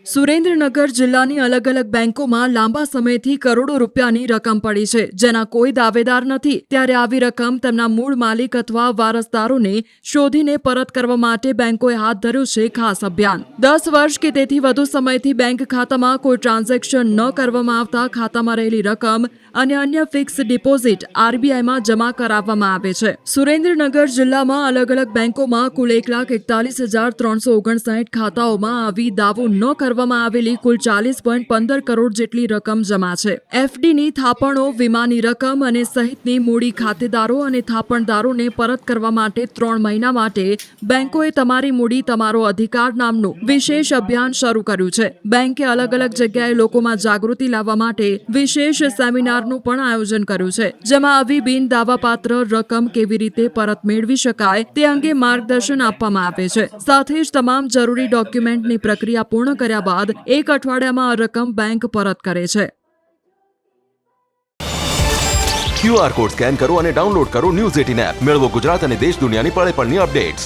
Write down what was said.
સુરેન્દ્રનગર જિલ્લાની અલગ અલગ બેંકોમાં લાંબા સમયથી કરોડો રૂપિયાની રકમ પડી છે, જેના કોઈ દાવેદાર નથી. ત્યારે આવી રકમ તેમના મૂળ માલિક અથવા વારસદારોને શોધીને પરત કરવા માટે બેંકોએ હાથ ધર્યું છે ખાસ અભિયાન. 10 વર્ષ કે તેથી વધુ સમયથી બેંક ખાતામાં કોઈ ટ્રાન્ઝેક્શન ન કરવામાં આવતા ખાતામાં રહેલી રકમ અને અન્ય ફિક્સ ડિપોઝિટ આરબીઆઈમાં જમા કરાવવામાં આવે છે. સુરેન્દ્રનગર જિલ્લામાં અલગ અલગ બેંકોમાં કુલ 1,41,359 ખાતાઓમાં આવી દાવો ન કરવામાં આવેલી કુલ 40.15 કરોડ જેટલી રકમ જમા છે. એફડીની થાપણો, વીમાની રકમ અને સહિતની મૂડી ખાતેદારો અને થાપણદારોને પરત કરવા માટે 3 મહિના માટે બેંકોએ તમારી મૂડી તમારો અધિકાર નામનું વિશેષ અભિયાન શરૂ કર્યું છે. બેંકે અલગ અલગ જગ્યાએ લોકોમાં જાગૃતિ લાવવા માટે વિશેષ સેમિનારનું પણ આયોજન કર્યું છે, જેમાં આવી બિન દાવાપાત્ર રકમ કેવી રીતે પરત મેળવી શકાય તે અંગે માર્ગદર્શન આપવામાં આવે છે. સાથે જ તમામ જરૂરી ડોક્યુમેન્ટની પ્રક્રિયા પૂર્ણ કર્યા બાદ 1 અઠવાડિયામાં આ રકમ બેંક પરત કરે છે. QR કોડ સ્કેન કરો અને ડાઉનલોડ કરો ન્યૂઝ 18 એપ. મેળવો ગુજરાત અને દેશ દુનિયાની પળે પળની અપડેટ્સ.